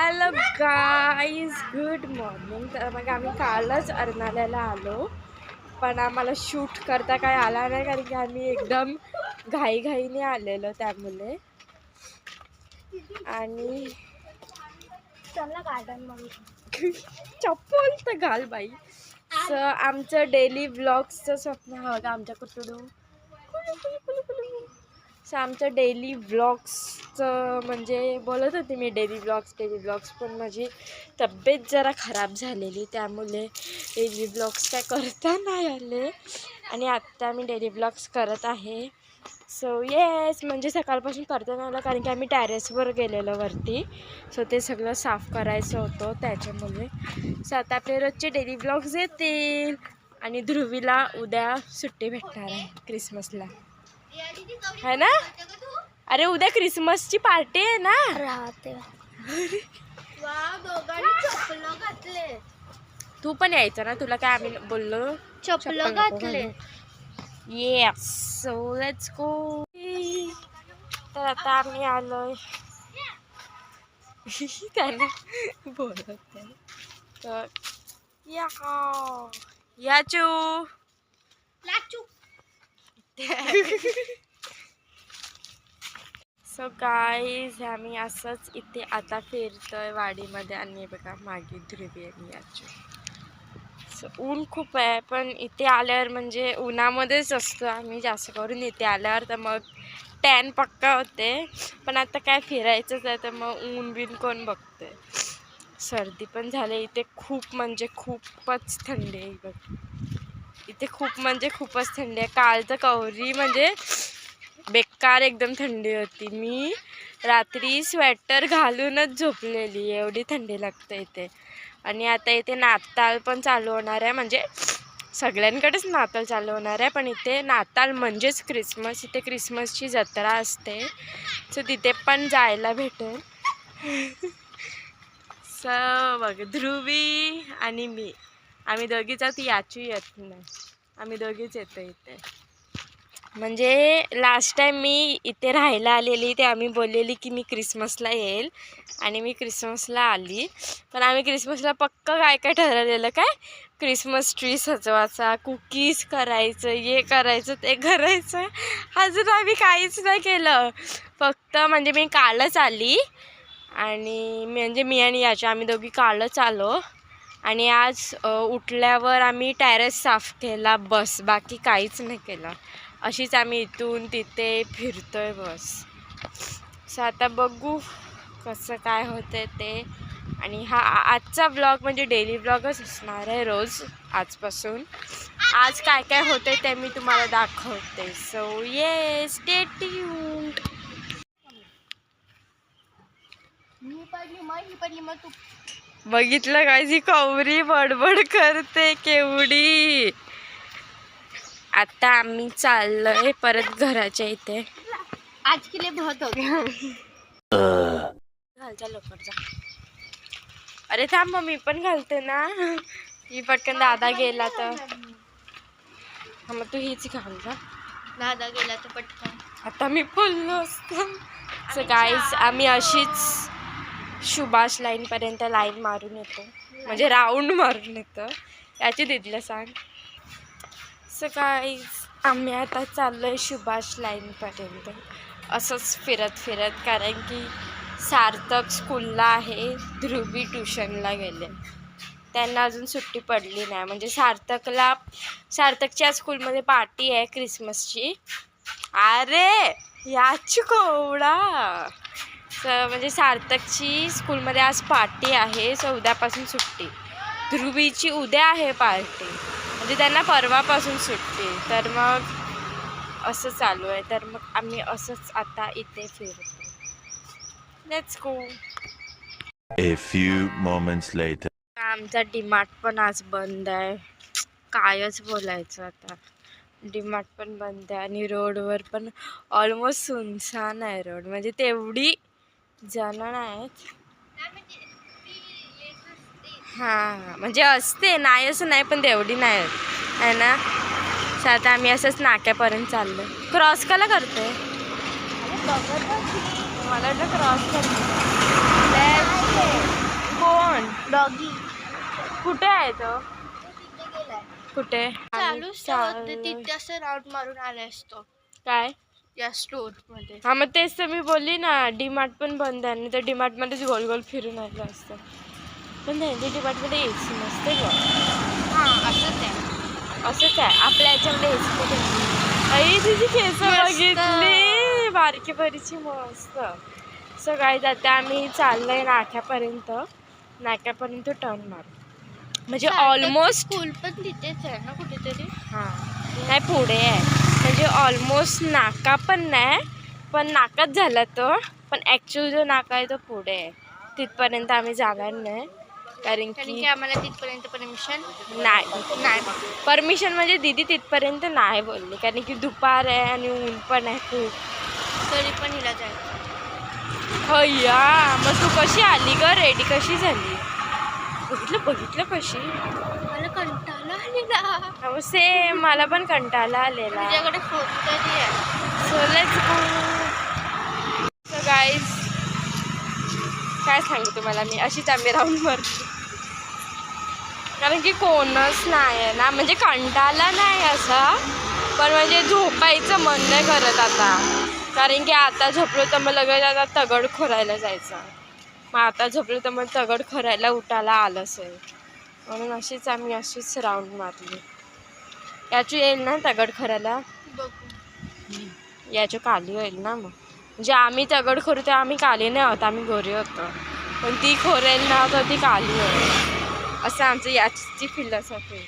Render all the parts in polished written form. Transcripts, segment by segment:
Hello guys, good morning. तर मग आम्ही कालच अर्नाळ्याला आलो, पण आम्हाला शूट करता काय आला नाही कारण की आम्ही एकदम घाईघाईने आलेलो त्यामुळे. आणि चला गार्डन मध्ये चप्पल तर घाल बाई. आमचं डेली व्लॉग्सचं स्वप्न बघा आमच्या कुठून. आमचं डेली व्लॉग्सचं म्हणजे बोलत होते मी डेली व्लॉग्स, पण माझी तब्येत जरा खराब झालेली त्यामुळे डेली व्लॉग्स काय करता नाही आले. आणि आत्ता मी डेली व्लॉग्स करत आहे. सो येस, म्हणजे सकाळपासून करता नाही आलं कारण की आम्ही टेरेसवर गेलेलो वरती. सो ते सगळं साफ करायचं होतं त्याच्यामुळे. सो आता आपले रोजचे डेली व्लॉग्स येतील. आणि ध्रुवीला उद्या सुट्टी भेटणार आहे क्रिसमसला, है ना? अरे उद्या क्रिसमसची पार्टी आहे ना. राहते. दोघांनी चप्पल घातले. तू पण यायचं ना, तुला काय आम्ही बोललो चप्पल घातले. Yes, so let's go. तर आता आम्ही आलोय. त्यांना बोलत नाही तर याचू सो गाईज, आम्ही असंच इथे आता फिरतोय वाडीमध्ये. आणि बघा मागे ध्रुवी आणि याचू. सो ऊन खूप आहे, पण इथे आल्यावर म्हणजे उन्हामध्येच असतो आम्ही जास्त करून इथे आल्यावर, तर मग टॅन पक्का होते. पण आता काय फिरायचंच आहे तर मग ऊन बिन कोण बघते. सर्दी पण झाली इथे खूप, म्हणजे खूपच थंडी आहे बघ इथे. खूप म्हणजे खूपच थंडी आहे. काल तर कवरी म्हणजे बेकार एकदम थंडी होती. मी रात्री स्वेटर घालूनच झोपलेली, एवढी थंडी लागते इथे. आणि आता इथे नाताळ पण चालू होणार आहे, म्हणजे सगळ्यांकडेच नाताळ चालू होणार आहे, पण इथे नाताळ म्हणजेच क्रिसमस. इथे क्रिसमसची जत्रा असते, सो तिथे पण जायला भेटेल. बघ ध्रुवी आणि मी, आम्ही दोघीच आहोत. याची येत नाही, आम्ही दोघीच येतो इथे. म्हणजे लास्ट टाईम मी इथे राहायला आलेली ते आम्ही बोललेली की मी क्रिसमसला येईल, आणि मी क्रिसमसला आली. पण आम्ही क्रिसमसला पक्का काय काय ठरवलेलं, काय क्रिसमस ट्री सजवायचा, कुकीज करायचं, हे करायचं ते करायचं. अजून आम्ही काहीच नाही केलं. फक्त म्हणजे मी कालच आली, आणि म्हणजे मी आणि याच्या आम्ही दोघी कालच आलो. आणि आज उठल्यावर आम्ही टेरेस साफ केला बस, बाकी काहीच नाही केलं. अशीच आम्ही इथून तिथे फिरतोय बस. सो आता बघू कसं काय होतं ते. आणि हा आजचा व्लॉग म्हणजे डेली व्लॉगच असणार आहे रोज आजपासून. आज काय काय होते ते मी तुम्हाला दाखवते. So yes, stay tuned. बघितलं काय, जी कवरी बडबड करते केवढी. आता आम्ही चाललोय परत घराच्या इथे. आज के लिए बहुत हो गया. घालचा लवकर जा. अरे थांब, मी पण घालते ना. ही पटकन दादा गेला तर मग तू हीच घाल जा. दादा गेला तर पटकन. आता मी बोललो असतं. सो गाईज, आम्ही अशीच सुभाष लाईनपर्यंत लाईन मारून येतो, म्हणजे राऊंड मारून येतो. याची दिदीला सांग. सो गाईज, आम्ही आता चाललोय सुभाष लाईनपर्यंत असंच फिरत फिरत, कारण की सार्थक स्कूलला आहे, ध्रुवी ट्युशनला गेले. त्यांना अजून सुट्टी पडली नाही. म्हणजे सार्थकच्या स्कूलमध्ये पार्टी आहे क्रिसमसची. अरे याची कोवडा. म्हणजे सार्थकची स्कूलमध्ये आज पार्टी आहे, सो उद्यापासून सुट्टी. ध्रुवीची उद्या आहे पार्टी, म्हणजे त्यांना परवापासून सुट्टी. तर मग असं चालू आहे. तर मग आम्ही असंच आता इथे फिरतो. Let's go. A few moments later. आमचा डीमार्ट पण आज बंद आहे. कायच बोलायचं आता. डीमार्ट पण बंद आहे आणि रोडवर पण ऑलमोस्ट सुनसान आहे रोड. म्हणजे तेवढी जण नाहीत. हां, म्हणजे असते, नाही असं नाही, पण तेवढी नाही आहे ना. तर आता आम्ही असंच नाक्यापर्यंत चाललो. क्रॉस कला करते, मला वाटलं क्रॉस करते. डॉगी कुठे आहे तो? गेलाय कुठे? चालूच आम्ही तिथे असं राऊंड मारून आला असतो काय? या स्टोर मध्ये. हा मग तेच तर मी बोलली ना, डीमार्ट पण बंद आहे आणि तर डीमार्ट मध्येच गोल गोल फिरून आलं असतं. पण नाही, डीमार्ट मध्ये एसी नसते गं. हा असंच आहे. असंच आहे आपल्या याच्यामध्ये एसी मध्ये. आई तुझी केस बघितली बारकी बरीची मस्त. सो गाईज आता आम्ही चाललोय नाक्यापर्यंत टर्न मारू. म्हणजे ऑलमोस्ट स्कूल पण तिथेच आहे ना कुठेतरी. हां नाही पुढे आहे. म्हणजे ऑलमोस्ट नाका पण नाही, पण नाकाच झाला तो. पण ॲक्च्युअल जो नाका आहे तो पुढे आहे. तिथपर्यंत आम्ही जाणार नाही कारण की आम्हाला तिथपर्यंत परमिशन नाही. परमिशन म्हणजे दीदी तिथपर्यंत नाही बोलली कारण की दुपार आहे आणि ऊन पण आहे खूप. तरी पण हिला जायचं. हय्या मग तू कशी आली ग? रेडी कशी झाली? बघितलं कशी? मला कंटाळा आलेला. सेम मला पण कंटाळा आलेला. तुझ्याकडे फोन तरी आहे. So let's go. So guys काय सांगू तुम्हाला मी, अशीच आम्ही राहून मरतो कारण की कोणच नाही आहे ना. म्हणजे कंटाळा नाही असा, पण म्हणजे झोपायचं मन नाही करत आता. कारण की आता झोपलो तर मग लगेच आता तगड खोरायला जायचं. मग आता झोपलो तर मग तगड खोरायला उठायला आलंच आहे. म्हणून आम्ही अशीच राऊंड मारली. याची येईल ना तगड खोरायला? बघू. याच्या काली होईल ना. मग म्हणजे आम्ही तगड खोरू तर आम्ही काली नाही आहोत, आम्ही गोरे होतो. पण ती खोरेल ना तर ती काली होईल. असं आमचं याची फिलॉसॉफी.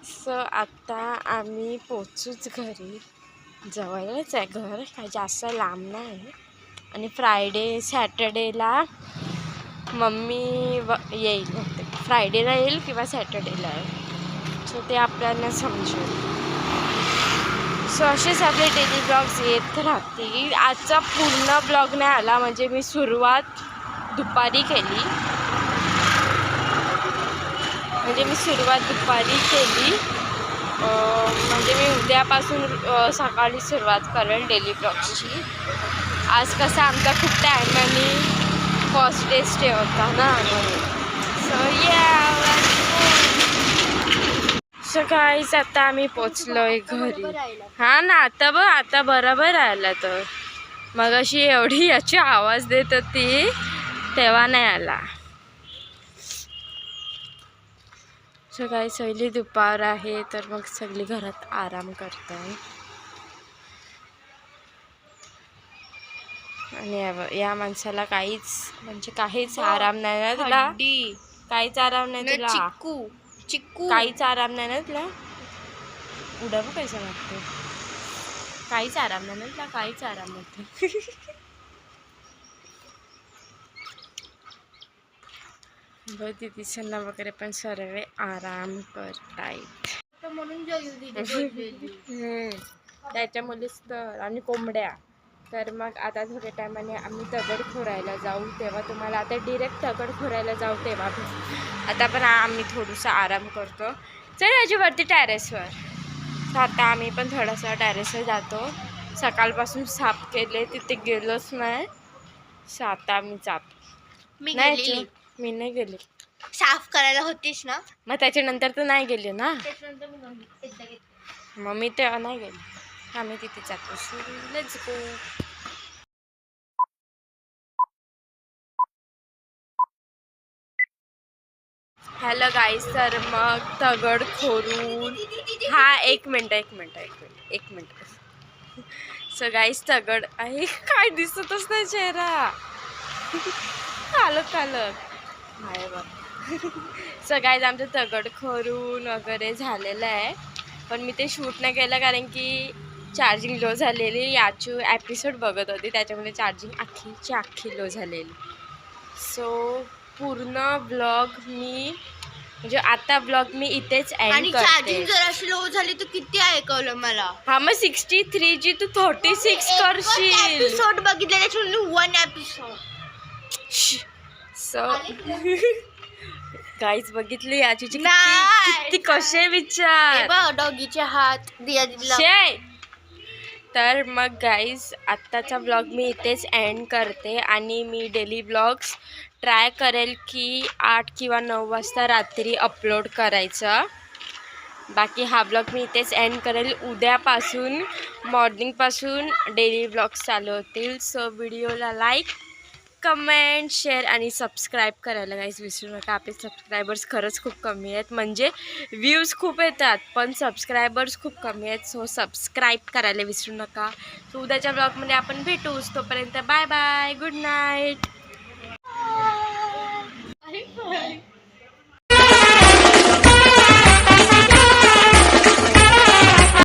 सो आता आम्ही पोचूच घरी. जवळच आहे घर, काही जास्त लांब नाही. आणि सॅटर्डेला मम्मी येईल. फ्रायडेला येईल किंवा सॅटर्डेला येईल. सो ते आपल्याला समजेल. सो असेच आपले डेली ब्लॉग्स येत राहतील. आजचा पूर्ण ब्लॉग नाही आला म्हणजे मी सुरुवात दुपारी केली. म्हणजे मी उद्यापासून सकाळी सुरुवात करेल डेली ब्लॉग्सची. आज कसं आमचा खूप टायमाने फर्स्ट डे स्टे होता ना. सो गाईज आता आम्ही पोचलोय घरी. हा ना आता बरोबर आला. तर मग अशी एवढी याची आवाज देत होती तेव्हा नाही आला. सो गाईज पहिली दुपार आहे तर मग सगळी घरात आराम करताय. आणि या माणसाला काहीच आराम नाही ना तुला. काहीच आराम नाही तुला. चिक्कू काहीच आराम नाही ना तुला. उडावं कैसा लागतो. काहीच आराम नाही ना तुला. काहीच आराम नाही. दीदी सन्ना वगैरे पण सर्व आराम करतायत. म्हणून त्याच्यामुळेच तर. आणि कोंबड्या तर मग आता थोड्या टायमाने आम्ही दगड खोरायला जाऊ. तेव्हा तुम्हाला आता डिरेक्ट दगड खोरायला जाऊ तेव्हा आता पण आम्ही थोडंसं आराम करतो. चल याच्यावरती टेरेसवर. तर आता आम्ही पण थोडासा टेरेसवर जातो. सकाळपासून साफ केले तिथे गेलोच नाही. सो आता आम्ही जातो. मी नाही गेले. साफ करायला होतीस ना. मग त्याच्यानंतर तर नाही गेले ना. त्याच्यानंतर मग मी तेव्हा नाही गेले. आम्ही तिथे जातो. Let's go. Hello guys. तर मग दगड खोरून एक मिनट. सो गाईज दगड आहे. काय दिसतच नाही चेहरा. कालक आहे बघ. सो गाईज आमचं दगड खोरून वगैरे झालेलं आहे. पण मी ते शूट नाही केलं कारण की चार्जिंग लो झालेली. याची एपिसोड बघत होती त्याच्यामुळे चार्जिंग अख्खी लो झालेली. सो पूर्ण ब्लॉग मी इथेच एंड करते. चार्जिंग जर अशी लो झाली तर किती ऐकवलं मला. हा मग 63 जी तू 36 करशील. एपिसोड बघितले त्याच्यामध्ये 1 एपिसोड. सो गाईज बघितली याची किती कसे विचार. डॉगीचे हात दिया दिला. तर तर मग गाईज आत्ताचा ब्लॉग मी इथेच एंड करते आणि मी डेली ब्लॉग्स ट्राय करेल की 8 किंवा 9 वाजता रात्री अपलोड करायचं. बाकी हा ब्लॉग मी इथेच एंड करेल. उद्यापासून मॉर्निंगपासून डेली ब्लॉग्स चालू होतील. सो व्हिडिओला लाईक, कमेंट, शेअर आणि सबस्क्राईब करायला काहीच विसरू नका. आपले सबस्क्रायबर्स खरंच खूप कमी आहेत. म्हणजे व्ह्यूज खूप येतात पण सबस्क्रायबर्स खूप कमी आहेत. सो सबस्क्राईब करायला विसरू नका. सो उद्याच्या ब्लॉगमध्ये आपण भेटूच. तोपर्यंत बाय बाय, गुड नाईट.